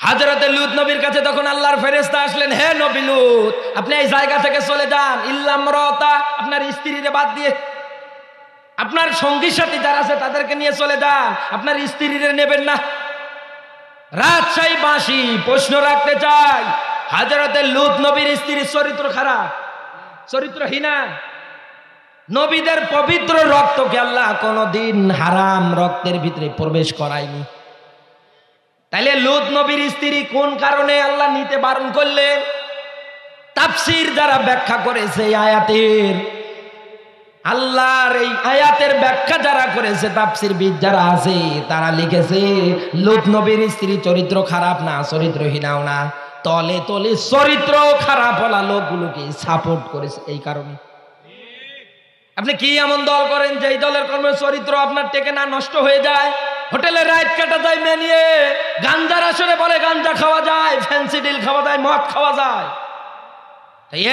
হযরতে লূত নবীর কাছে তখন আল্লাহর ফেরেশতা আসলেন, হে নবী লূত, আপনি এই জায়গা থেকে চলে যান, ইল্লা ইমরাতা, আপনার স্ত্রীরে বাদ দিয়ে, আপনার সঙ্গী সাথী যারা আছে তাদেরকে নিয়ে চলে যান, আপনার স্ত্রীরে নেবেন না। রাজশাহীবাসী প্রশ্ন রাখতে চাই, হযরতে লূত নবীর স্ত্রীর চরিত্র খারাপ, চরিত্রহীনা? নবীদের পবিত্র রক্তকে আল্লাহ কোনদিন হারাম রক্তের ভিতরে প্রবেশ করায়নি। তাইলে লূত নবীর স্ত্রী কোন কারণে আল্লাহ নিতে বারণ করলেন? তাফসীর যারা ব্যাখ্যা করেছে আয়াতের, আল্লাহর এই আয়াতের ব্যাখ্যা যারা করেছে, তাফসীরবিদ যারা আছে, তারা লিখেছে লূত নবীর স্ত্রী চরিত্র খারাপ না, চরিত্রহীনাও না, তলে তলে চরিত্র খারাপ হলা লোকগুলোকে সাপোর্ট করেছে। এই কারণে আপনি কি এমন দল করেন যে এই দলের কর্মে চরিত্র আপনার টেকে না, নষ্ট হয়ে যায়? হোটেলে রাইড কাটা যায় মেনিয়ে, গাঞ্জার আসরে বলে গাঞ্জা খাওয়া যায়, ফ্যান্সি ডিল খাওয়া যায়, মদ খাওয়া যায়।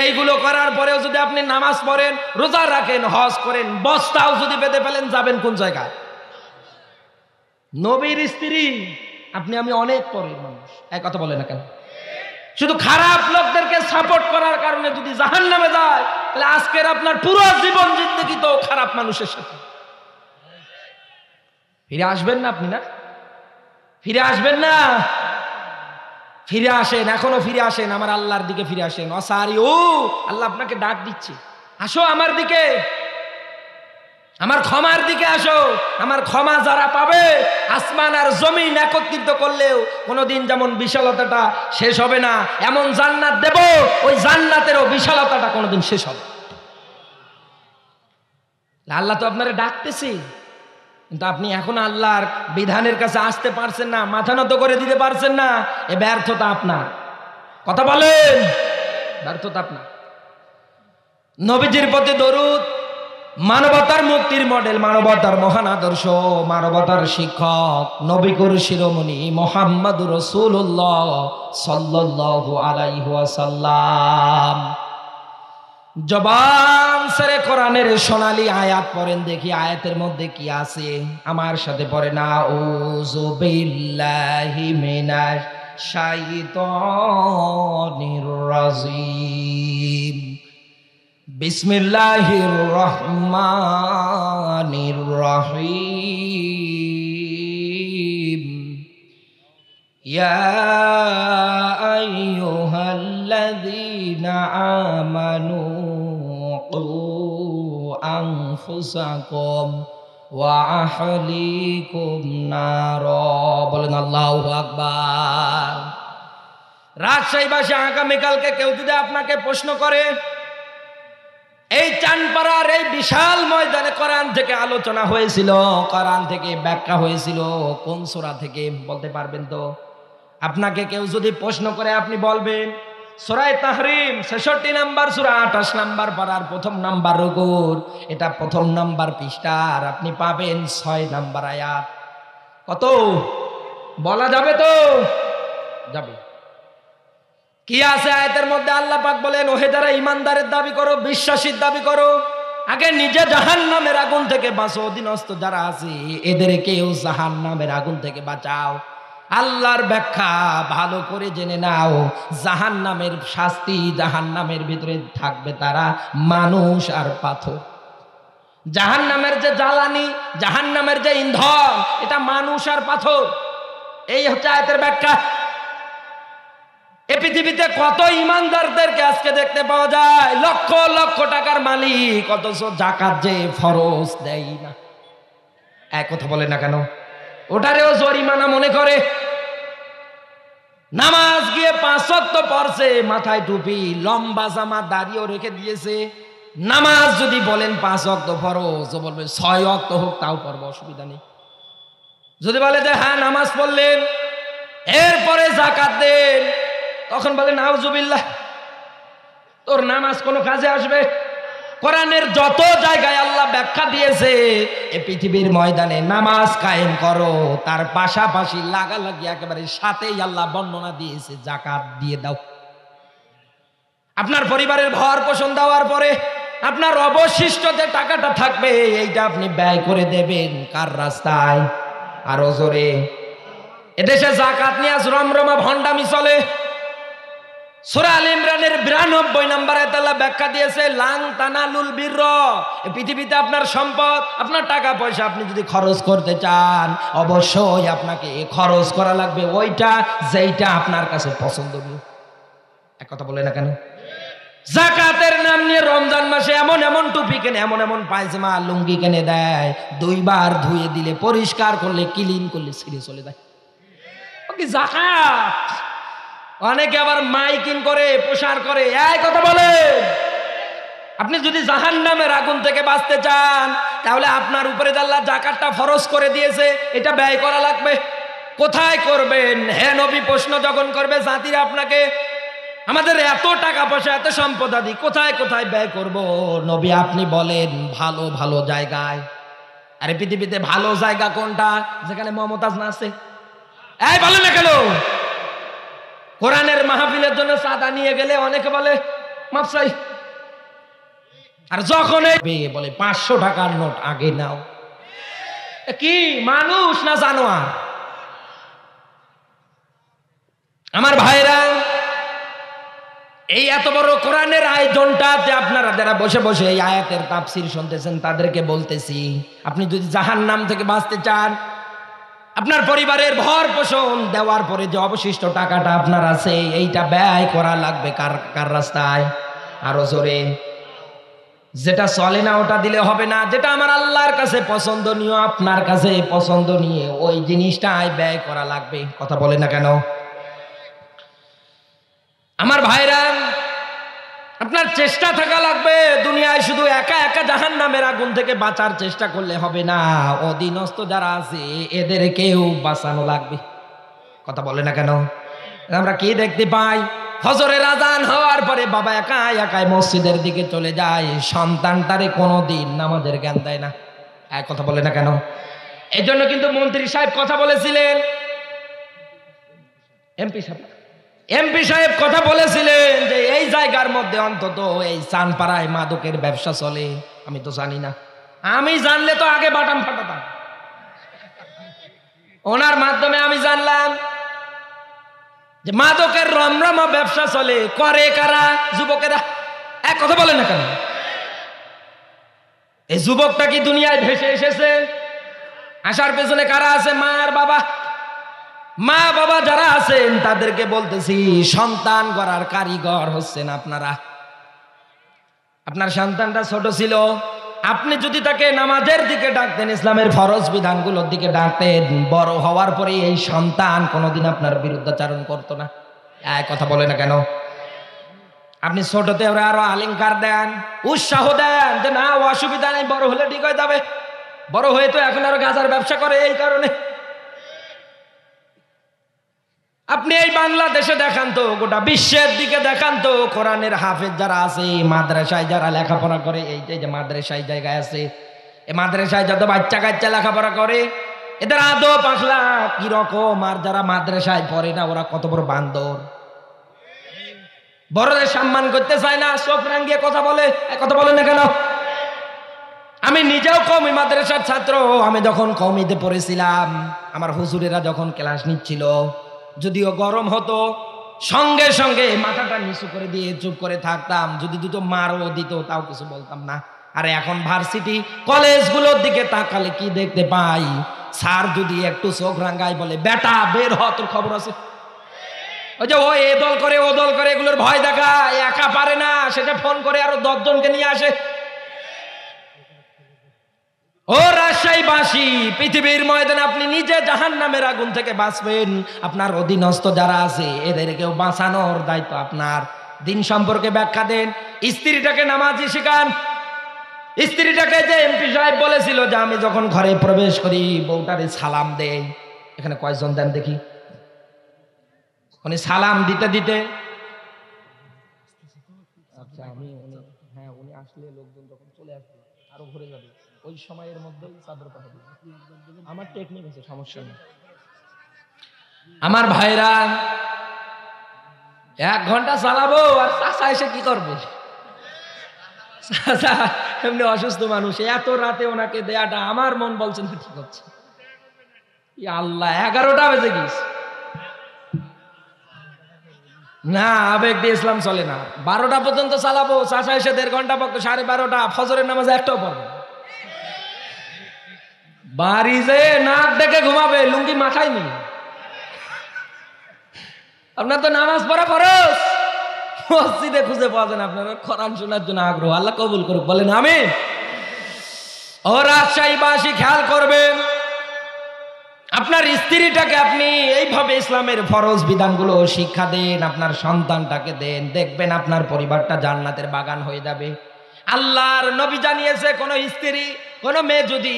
এইগুলো করার পরেও যদি আপনি নামাজ পড়েন, রোজা রাখেন, হজ করেন, বস্তাও যদি বেঁধে ফেলেন, যাবেন কোন জায়গায়? নবীর স্ত্রী আপনি আমি অনেক পরের মানুষ, এক কথা বলে না কেন? শুধু খারাপ লোকদেরকে সাপোর্ট করার কারণে যদি জাহান্নামে যায়, তাহলে আজকের আপনার পুরো জীবন জিন্দেগি তো খারাপ মানুষের সাথে। ফিরে আসবেন না আপনি? না ফিরে আসবেন না? ফিরে আসেন, এখনো ফিরে আসেন, আমার আল্লাহর দিকে ফিরে আসেন। অসারি ও আল্লাহ আপনাকে ডাক দিচ্ছে, আসো আমার দিকে, আমার ক্ষমার দিকে আসো। আমার ক্ষমা যারা পাবে, আসমান আর জমিন একত্রিত করলেও কোনোদিন যেমন বিশালতাটা শেষ হবে না, এমন জান্নাত দেব, ওই জান্নাতেরও বিশালতাটা কোনোদিন শেষ হবে। আল্লাহ তো আপনারা ডাকতেছি, কিন্তু আপনি এখন আল্লাহর বিধানের কাছে আসতে পারছেন না, মাথা নত করে দিতে পারছেন না। এ ব্যর্থতা আপনার। কথা বলেন, ব্যর্থতা আপনার। নবীজির প্রতি দরুদ, মানবতার মুক্তির মডেল, মানবতার মহান আদর্শ, মানবতার শিক্ষক, নবীকুর শিরোমণি মুহাম্মদুর রাসূলুল্লাহ সাল্লাল্লাহু আলাইহি ওয়াসাল্লাম। জবান ছেড়ে কোরআনের সোনালী আয়াত পড়েন দেখি, আয়াতের মধ্যে কি আছে? আমার সাথে পড়েন, আউযু বিল্লাহি মিনাশ শাইতানির রাজিম, বিসমিল্লাহির রহমানির রহিম, ইয়া আইয়ুহাল্লাযীনা আমানু কু আনফুসাকুম ওয়া আহলিকুম নারা। বলেন আল্লাহু আকবার। রাজশাহীবাসী আগামীকালকে কেউ যদি আপনাকে প্রশ্ন করে, এই চানপাড়ার এই বিশাল ময়দানে কোরআন থেকে আলোচনা হয়েছিল, কোরআন থেকে ব্যাখ্যা হয়েছিল, কোন সূরা থেকে বলতে পারবেন তো? আপনাকে কেউ যদি প্রশ্ন করে, আপনি বলবেন সূরা তাহরিম 66 নাম্বার সূরা 28 নাম্বার পারার 1 নাম্বার রুকুর, এটা 1 নাম্বার পৃষ্ঠা, আর আপনি পাবেন 6 নাম্বার আয়াত। কত বলা যাবে তো? যাবে। কি আছে আয়াতের মধ্যে? আল্লাহ পাক বলেন, ওহে যারা ইমানদারের দাবি করো, বিশ্বাসীর দাবি করো, আগে নিজে জাহান্নামের আগুন থেকে বাঁচো, অধীনস্থ যারা আছে এদেরকেও জাহান্নামের আগুন থেকে বাঁচাও। আল্লাহর ব্যাখ্যা ভালো করে জেনে নাও, জাহান্নামের শাস্তি, জাহান্নামের ভিতরে থাকবে তারা মানুষ আর পাথর। জাহান্নামের যে জ্বালানি, জাহান্নামের যে ইন্ধন, এটা মানুষ আর পাথর। এই হচ্ছে আয়াতের ব্যাখ্যা। এই পৃথিবীতে কত ইমানদারদেরকে আজকে দেখতে পাওয়া যায়, লক্ষ লক্ষ টাকার মালিক, অথচ যাকাত যে ফরজ দেয় না। এক কথা বলে না কেন? ওটারেও জরিমানা মনে করে। নামাজ গিয়ে 5 ওয়াক্ত পড়ছে, মাথায় টুপি, লম্বা জামা, দাড়িও রেখে দিয়েছে। নামাজ যদি বলেন 5 ওয়াক্ত ফরজ, ও বলবে 6 ওয়াক্ত হোক তাও পড়বো, অসুবিধা নেই। যদি বলে যে হ্যাঁ নামাজ পড়লেন, এরপরে যাকাত দেন, তখন বলে নাউজুবিল্লাহ, তোর নামাজ কোনো কাজে আসবে? কোরআনের যত জায়গায় আল্লাহ ব্যাখ্যা দিয়েছে, এই পৃথিবীর ময়দানে নামাজ কায়েম করো, তার পাশাপাশি লাগালাগি একেবারে সাথেই আল্লাহ বর্ণনা দিয়েছে যাকাত দিয়ে দাও। আপনার পরিবারের ভর পোষণ দেওয়ার পরে আপনার অবশিষ্ট যে টাকাটা থাকবে, এইটা আপনি ব্যয় করে দেবেন কার রাস্তায়? আরো জোরে। এদেশে জাকাত নিয়ে আজ রমরমা ভণ্ডামি চলে। সূরা আল ইমরানের 92 নম্বর আয়াতে আল্লাহ ব্যাখ্যা দিয়েছে, লাং তানালুল বিররা, এই পৃথিবীতে আপনার সম্পদ, আপনার টাকা পয়সা আপনি যদি খরচ করতে চান, অবশ্যই আপনাকে খরচ করা লাগবে ওইটা যেইটা আপনার কাছে পছন্দনীয়। এক কথা বলে না কেন? যাকাতের নাম নিয়ে রমজান মাসে এমন এমন টুপি কেনে, এমন এমন পায়জামা লুঙ্গি কিনে দেয়, 2 বার ধুয়ে দিলে, পরিষ্কার করলে, ক্লিন করলে ছিঁড়ে চলে যায়। কি যাকাত? অনেকে আবার মাইকিং করে, প্রসার করে। এই কথা বলে, আপনি যদি জাহান্নামের আগুন থেকে বাঁচতে চান, তাহলে আপনার উপরে আল্লাহ যাকাতটা ফরজ করে দিয়েছে, এটা ব্যয় করা লাগবে। কোথায় করবেন? হে নবী প্রশ্ন যখন করবে জাতিরা আপনাকে, আমাদের এত টাকা পয়সা, এত সম্পদাদি, কোথায় কোথায় ব্যয় করব? নবী আপনি বলেন ভালো ভালো জায়গায়। আরে পৃথিবীতে ভালো জায়গা কোনটা? যেখানে মমতাজ না আছে। এই বলে না কেন? কোরআনের মাহফিলের জন্য চাঁদা নিয়ে গেলে অনেকে বলে মাপ চাই, আর যখন বলে 500 টাকার নোট আগে নাও। কি মানুষ না জানোয়ার? আমার ভাইরা, এই এত বড় কোরআনের আয়োজনটাতে আপনারা যারা বসে বসে এই আয়াতের তাফসীর শুনতেছেন, তাদেরকে বলতেছি, আপনি যদি জাহান্নাম থেকে বাঁচতে চান, আপনার পরিবারের ভর পোষণ দেওয়ার পরে যে অবশিষ্ট টাকাটা আপনার আছে, এইটা ব্যয় করা লাগবে কার রাস্তায়? আরো জোরে। যেটা চলে না ওটা দিলে হবে না, যেটা আমার আল্লাহর কাছে পছন্দনীয়, আপনার কাছে পছন্দনীয়, ওই জিনিসটাই ব্যয় করা লাগবে। কথা বলে না কেন? আমার ভাইরা, আপনার চেষ্টা থাকা লাগবে। দুনিয়ায় শুধু একা একা জাহান্নামের আগুন থেকে বাঁচার চেষ্টা করলে হবে না, অধীনস্থ যারা আছে এদেরকেও বাঁচানো লাগবে। কথা বলে না কেন? আমরা কি দেখতে পাই? ফজরের আজান হওয়ার পরে বাবা একাই একাই মসজিদের দিকে চলে যায়, সন্তানটারে কোনোদিন নামাজের জ্ঞান দেয় না। কথা বলে না কেন? এই জন্য কিন্তু মন্ত্রী সাহেব কথা বলেছিলেন, এমপি সাহেব কথা বলেছিলেন যে এই জায়গার মধ্যে অন্তত এই চানপাড়ায় মাদকের ব্যবসা চলে। আমি তো জানি না, আমি জানলে তো আগে বাটাম ফাটাতাম। ওনার মাধ্যমে আমি জানলাম যে মাদকের রমরমা ব্যবসা চলে। করে কারা? যুবকেরা। এক কথা বলে না কেন? এই যুবকটা কি দুনিয়ায় ভেসে এসেছে? আসার পেছনে কারা আছে? মা আর বাবা। মা বাবা যারা আছেন তাদেরকে বলতেছি, সন্তান গড়ার কারিগর হচ্ছেন আপনারা। আপনার সন্তানটা ছোট ছিল, আপনি যদি তাকে নামাজের দিকে ডাকতেন, ইসলামের ফরজ বিধানগুলোর দিকে ডাকতেন, বড় হওয়ার পরে এই সন্তান কোনোদিন আপনার বিরুদ্ধাচারণ করতো না। কথা বলে না কেন? আপনি ছোটতে ওরা আরো আলিঙ্কার দেন, উৎসাহ দেন যে না অসুবিধা নেই, বড় হলে ঠিক হয়ে যাবে। বড় হয়ে তো এখন আরো গাঁজার ব্যবসা করে। এই কারণে আপনি এই বাংলাদেশে দেখান তো, গোটা বিশ্বের দিকে দেখান তো, কোরআনের হাফেজ যারা আছে, মাদ্রাসায় যারা লেখাপড়া করে, এই যে মাদ্রাসায় জায়গায় আছে, এই মাদ্রাসায় যত বাচ্চা কাচ্চা লেখাপড়া করে, এদের আদব আখলাক কিরকম? আর যারা মাদ্রাসায় পড়ে না, ওরা কত বড় বান্দর। বড়দের সম্মান করতে চায় না, চোখ রাঙিয়ে কথা বলে। কথা বলে না কেন? আমি নিজেও কওমি মাদ্রাসার ছাত্র। আমি যখন কওমিতে পড়েছিলাম, আমার হুজুরেরা যখন ক্লাস নিচ্ছিল, যদিও গরম হতো, সঙ্গে সঙ্গে মাথাটা নিচু করে দিয়ে চুপ করে থাকতাম। যদি দুটো মারও দিত তাও কিছু বলতাম না। আর এখন ভার্সিটি কলেজগুলোর দিকে তাকালে কি দেখতে পাই? স্যার যদি একটু চোখ রাঙ্গায় বলে, বেটা বের হ, তোর খবর আছে। ওই যে ও এ দল করে, ও দল করে, এগুলোর ভয় দেখায়। একা পারে না, সেটা ফোন করে আরো 10 জনকে নিয়ে আসে। ও রাজশাহীবাসী, পৃথিবীর ময়দানে আপনি নিজে জাহান্নামের আগুন থেকে বাঁচবেন, আপনার অধীনস্থ যারা আছে এদেরকেও বাঁচানোর দায়িত্ব আপনার। দিন সম্পর্কে ব্যাখ্যা দেন, স্ত্রীটাকে নামাজি শিখান। স্ত্রীটাকে যে এমপি সাহেব বলেছিল যে আমি যখন ঘরে প্রবেশ করি বউটারে সালাম দেই, এখানে কয়জন দেন দেখি? উনি সালাম দিতে দিতে, আচ্ছা আমি উনি আসলে লোকজন যখন চলে আসবে আরো ঘুরে যাবে, ওই সময়ের মধ্যেই চাদর পাঠাবে। আমার টেকনিক আছে, সমস্যা নেই। আমার ভাইরা, 1 ঘন্টা চালাবো আর চাচা এসে কি করবে? চাচা এমনি অসুস্থ মানুষ, এত রাতে ওনাকে দেয়াটা আমার মন বলছে না ঠিক হচ্ছে। আল্লাহ 11টা বেজে গেছে না, আবেগ দিয়ে ইসলাম চলে না। 12টা পর্যন্ত চালাবো, চাষা এসে 1.5 ঘন্টা পক্ষ 12:30, ফজরের নামাজ একটাও পড়বে বাড়ি যে নাক ডেকে ঘুমাবে লুঙ্গি মাথায় নিয়ে। আপনার তো নামাজ পড়া ফরজ, মসজিদে খুঁজে পাওয়া যায় না। আপনার কোরআন শোনার জন্য আগ্রহ, আল্লাহ কবুল করুক, বলেন আমিন। ও রাজশাহীবাসী খেয়াল করবেন, আপনার স্ত্রীটাকে আপনি এইভাবে ইসলামের ফরজ বিধানগুলো শিক্ষা দেন, আপনার সন্তানটাকে দেন, দেখবেন আপনার পরিবারটা জান্নাতের বাগান হয়ে যাবে। আল্লাহর নবী জানিয়েছে, কোন স্ত্রী কোন মেয়ে যদি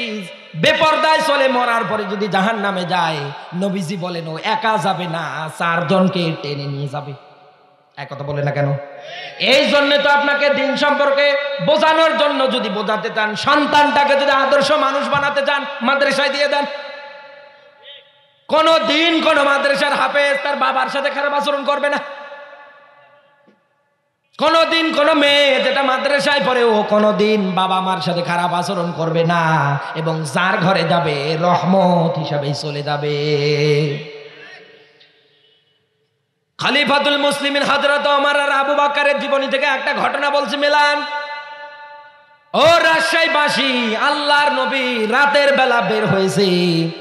বেপরদায় চলে মরার পরে যদি জাহান্নামে যায়, নবীজি বলেন ও একা যাবে না, 4 জনকে টেনে নিয়ে যাবে। এক কথা বলে না কেন? এই জন্য তো আপনাকে দিন সম্পর্কে বোঝানোর জন্য, যদি বোঝাতে চান, সন্তানটাকে যদি আদর্শ মানুষ বানাতে চান, মাদ্রাসায় দিয়ে দেন। কোন দিন কোন মাদ্রাসার হাফেজ তার বাবার সাথে খারাপ আচরণ করবে না। কোনদিন কোন মেয়ে যেটা মাদ্রাসায় পড়ে ও কোনদিন বাবা মার সাথে খারাপ আচরণ করবে না, এবং যার ঘরে যাবে রহমত হিসাবেই চলে যাবে। খলিফাতুল মুসলিমিন হযরত ওমর আর আবু বকরের জীবনী থেকে একটা ঘটনা বলছি মেলান। ও রাজশাহীবাসী, আল্লাহর নবী রাতের বেলা বের হয়েছে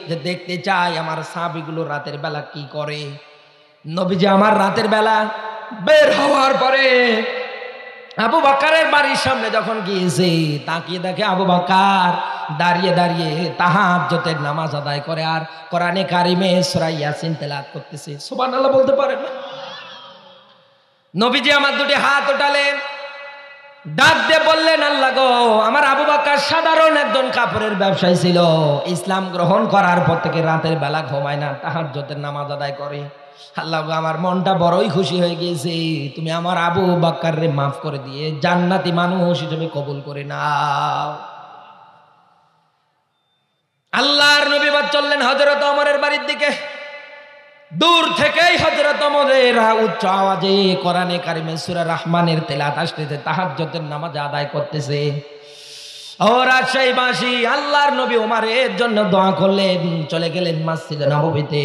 যে দেখতে চাই আমার সাহাবীগুলো রাতের বেলা কি করে। নবীজি আমার রাতের বেলা বের হওয়ার পরে আবু বকরের বাড়ির সামনে যখন গিয়েছে, তাকিয়ে দেখে আবু বকর দাঁড়িয়ে দাঁড়িয়ে তাহাজ্জুদের নামাজ আদায় করে আর কোরআনে কারিমে সূরা ইয়াসিন তেলাওয়াত করতেছে। সুবহানাল্লাহ বলতে পারেন না? নবীজি আমার দুটি হাত উঠালেন, ডাক দিয়ে বললেন, আল্লাহ গো, আমার আবু বকর সাধারণ একজন কাপড়ের ব্যবসায়ী ছিল, ইসলাম গ্রহণ করার পর থেকে রাতের বেলা ঘুমায় না, তাহাজ্জুদের নামাজ আদায় করে। আল্লাহ গো, আমার মনটা বড়ই খুশি হয়ে গিয়েছে, তুমি আমার আবু বকরকে মাফ করে দিয়ে জান্নাতি মানুষ হিসেবে কবুল করে নাও। আল্লাহর নবী চললেন হযরত ওমরের বাড়ির দিকে। দূর থেকেই হযরত ওমরের উচ্চ আওয়াজে কোরআনে কারিমে সূরা রহমানের তেলাওয়াত আসতেছে, তাহাজ্জুদের নামাজ আদায় করতেছে। ও রাজশাহীবাসী, আল্লাহর নবী ওমরের জন্য দোয়া করলেন, চলে গেলেন মসজিদে নববীতে।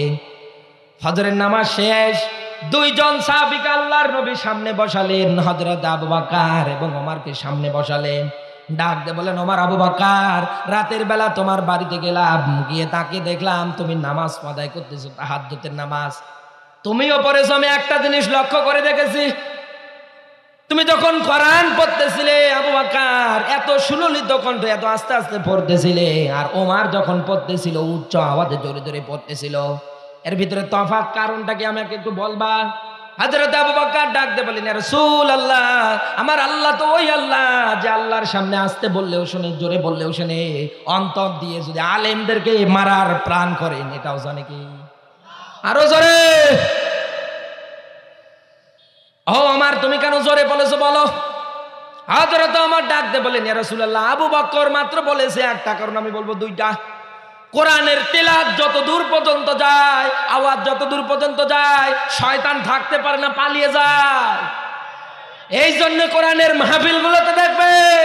ফজরের নামাজ শেষ, 2 জন সাহাবীকে আল্লাহর নবী সামনে বসালেন, হযরত আবু বকর এবং ওমরকে সামনে বসালেন। ডাক দিয়ে বলেন, ওমর, আবু বকর, রাতের বেলা তোমার বাড়িতে গেলাম, গিয়ে তাকে দেখলাম তুমি নামাজ আদায় করতেছো, তাহাজ্জুদের নামাজ। তুমিও পড়েছো, আমি একটা জিনিস লক্ষ্য করে দেখেছি, তুমি যখন কোরআন পড়তেছিলে আবু বকর এত সুললিত কণ্ঠে এত আস্তে আস্তে পড়তেছিলে, আর ওমর যখন পড়তেছিল উচ্চ আওয়াজে জোরে জোরে পড়তেছিল। এর ভিতরে তফাৎ কারণটা কি আমাকে একটু বলবা? হযরত আবু বকর ডাক দিয়ে বলেন, ইয়া রাসূলুল্লাহ, আমার আল্লাহ তো ওই আল্লাহ যে আল্লাহর সামনে আসতে বললেও শুনে, জোরে বললেও শুনে, অন্তর দিয়ে যদি আলেমদেরকে মারার প্ল্যান করেন, এটাও জানে কি? আরো জোরে। ও ওমর, তুমি কেন জোরে বলেছো বলো? হযরত ওমর ডাক দিয়ে বলেন, ইয়া রাসূলুল্লাহ, আবু বকর মাত্র বলেছে একটা কারণ, আমি বলবো 2টা। কোরআনের তেলাওয়াত যত দূর পর্যন্ত যায়, আওয়াজ যত দূর পর্যন্ত যায়, শয়তান থাকতে পারে না, পালিয়ে যায়। এই জন্য কোরআনের মাহফিলগুলোতে দেখবেন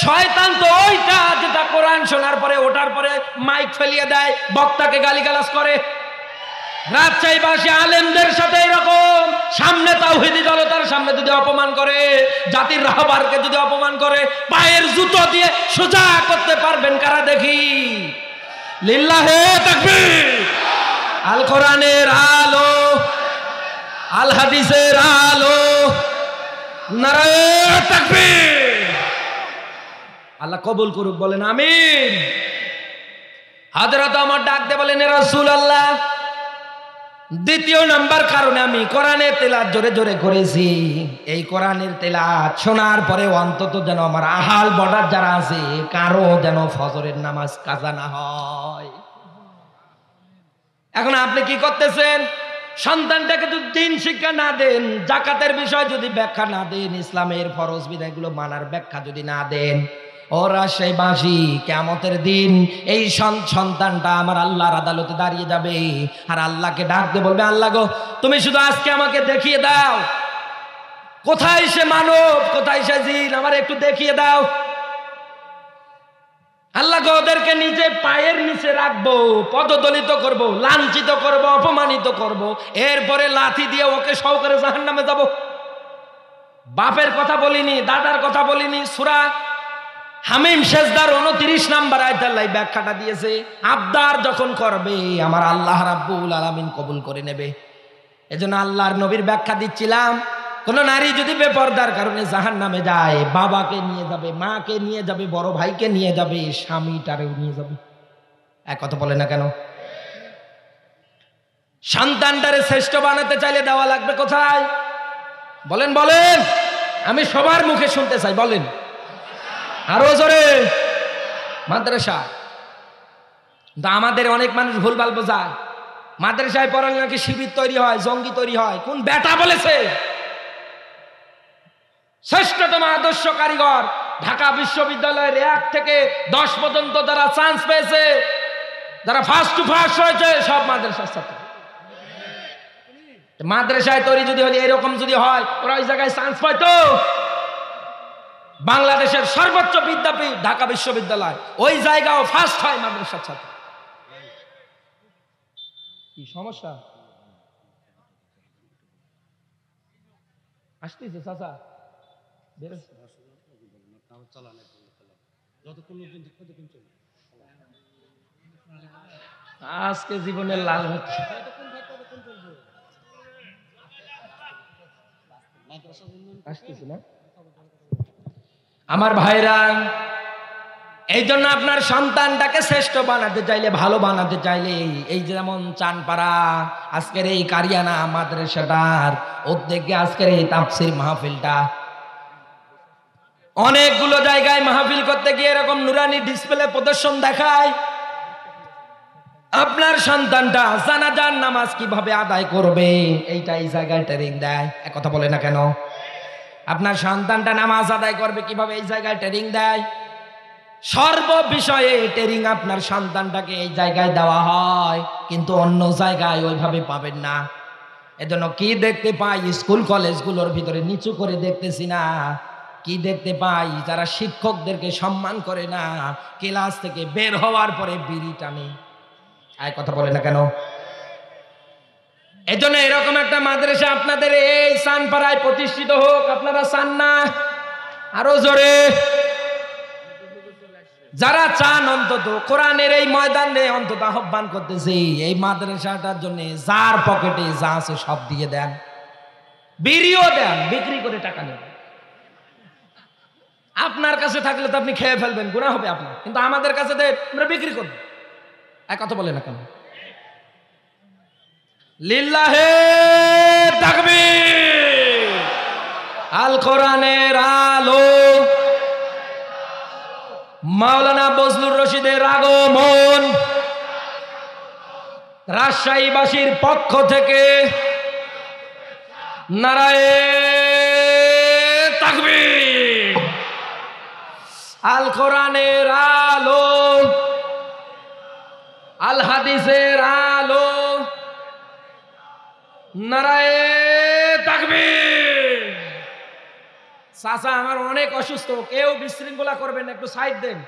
শয়তান তো ওইটা যেটা কোরআন শোনার পরে ওঠার পরে মাইক ফেলিয়ে দেয়, বক্তাকে গালিগালাজ করে। রাজশাহীবাসী আলেমদের সাথে এরকম, সামনে তাওহীদি জনতার সামনে যদি অপমান করে, জাতির রাহবারকে যদি অপমান করে, পায়ের জুতো দিয়ে সোজা করতে পারবেন কারা দেখি? লিল্লাহে তাকবীর। আল কোরআনের আলো, আল হাদিসের আলো, নারায়ে তাকবীর। আল্লাহ কবুল করুক, বলেন আমিন। হযরত ওমর ডাক দিয়ে বলেন, ইয়া রাসূলুল্লাহ, 2য় নাম্বার কারণে আমি কোরআনের তেলাওয়াত জোরে জোরে করেছি, এই কোরআনের তেলাওয়াত শোনার পরে অন্তত যেন আমার আহাল বর্ডার যারা আছে কারো যেন ফজরের নামাজ কাজা না হয়। এখন আপনি কি করতেছেন? সন্তানটাকে যদি দিন শিক্ষা না দেন, যাকাতের বিষয় যদি ব্যাখ্যা না দেন, ইসলামের ফরজ বিধানগুলো মানার ব্যাখ্যা যদি না দেন, ও রাজশাহীবাসী, কিয়ামতের দিন এই সন্তানটা আমার আল্লাহর আদালতে দাঁড়িয়ে যাবে, আর আল্লাহকে ডাক দিয়ে বলবে, আল্লাহ গো, তুমি শুধু আজকে আমাকে দেখিয়ে দাও কোথায় সে মানব, কোথায় সে জিন, আমার একটু দেখিয়ে দাও। আল্লাহকে ওদেরকে নিজে পায়ের নিচে রাখবো, পদদলিত করব, লাঞ্ছিত করব, অপমানিত করব, এরপরে লাথি দিয়ে ওকে সহকারে জাহান্নামে যাব। বাপের কথা বলিনি, দাদার কথা বলিনি। সূরা হামিম সেজদার 29 নম্বর আয়াতে আল্লাহ ব্যাখ্যাটা দিয়েছে, আবদার যখন করবে আমার আল্লাহ রাব্বুল আলামিন কবুল করে নেবে। এজন্য আল্লাহর নবীর ব্যাখ্যা দিচ্ছিলাম, কোন নারী যদি বেপরদার কারণে জাহান্নামে যায়, বাবাকে নিয়ে যাবে, মাকে নিয়ে যাবে, বড় ভাইকে নিয়ে যাবে, স্বামীটারেও নিয়ে যাবে। এক কথা বলে না কেন? সন্তানটারে শ্রেষ্ঠ বানাতে চাইলে দেওয়া লাগবে কোথায়? বলেন বলেন, আমি সবার মুখে শুনতে চাই, বলেন আরো জোরে। মাদ্রাসা। আমাদের অনেক মানুষ ভুলভাল বোঝায়, মাদ্রাসায় পড়ালে নাকি শিবির তৈরি হয়, জঙ্গি তৈরি হয়। কোন বেটা বলেছে? শ্রেষ্ঠতম আদর্শ কারিগর ঢাকা বিশ্ববিদ্যালয়ের 1 থেকে 10 পর্যন্ত যারা চান্স পেয়েছে, যারা ফার্স্ট টু ফার্স্ট হয়েছে, সব মাদ্রাসার ছাত্র। মাদ্রাসায় তৈরি যদি হলে এরকম যদি হয়, ওরা ওই জায়গায় চান্স পাইতো। বাংলাদেশের সর্বোচ্চ বিদ্যাপীঠ ঢাকা বিশ্ববিদ্যালয়, ওই জায়গাও ফার্স্ট হয় মাদ্রাসার ছাত্র। কি সমস্যা আসতেছে? চাচা আজকে জীবনের লাল হচ্ছে। আসতেছে না আমার ভাইরা। এই জন্য আপনার সন্তানটাকে শ্রেষ্ঠ বানাতে চাইলে, ভালো বানাতে চাইলে, এই যেমন চানপাড়া আজকের এই কারিয়ানা মাদ্রাসাটার উদ্যোগে আজকের এই তাফসীর মাহফিলটা, অনেকগুলো জায়গায় মাহফিল করতে গিয়ে এরকম নুরানি ডিসপ্লে প্রদর্শন দেখায়। আপনার সন্তানটা জানাজার নামাজ কিভাবে আদায় করবে এইটা এই জায়গায় ট্রেনিং দেয়। এক কথা বলে না কেন? আপনার সন্তানটা নামাজ আদায় করবে কিভাবে, এই জায়গায় ট্রেনিং দেয়। সর্ব বিষয়ে ট্রেনিং আপনার সন্তানটাকে এই জায়গায় দেওয়া হয়, কিন্তু অন্য জায়গায় ওইভাবে পাবেন না। এজন্য কি দেখতে পাই স্কুল কলেজগুলোর ভিতরে, নিচু করে দেখতেছি না, কি দেখতে পাই যারা শিক্ষকদেরকে সম্মান করে না, ক্লাস থেকে বের হওয়ার পরে বিড়ি টানে। আর কথা বলে না কেন? এজন্য এরকম একটা মাদ্রাসা আপনাদের এই চানপাড়ায় প্রতিষ্ঠিত হোক। আপনারা চান না? আরো জোরে। যারা চান অন্তত কোরআনের এই ময়দানে অন্তত আহ্বান করতেছি, এই মাদ্রাসাটার জন্য যার পকেটে যা আছে সব দিয়ে দেন, বিড়িও দেন, বিক্রি করে টাকা নেন। আপনার কাছে থাকলে তো আপনি খেয়ে ফেলবেন, গুনাহ হবে আপনার, কিন্তু আমাদের কাছে দেন, আমরা বিক্রি করব। এক কথা বলে না কেন? লিল্লাহে তাকবীর। আল কোরআনের আলো, মাওলানা বজলুর রশিদের আগমন, রাজশাহীবাসীর পক্ষ থেকে নারায়ে তাকবীর। আল কোরআনের আলো, আল হাদিসের আলো, নারায়ে তাকবীর। চাচা আমার অনেক অসুস্থ, কেউ বিশৃঙ্খলা করবেন, একটু সাইড দেন।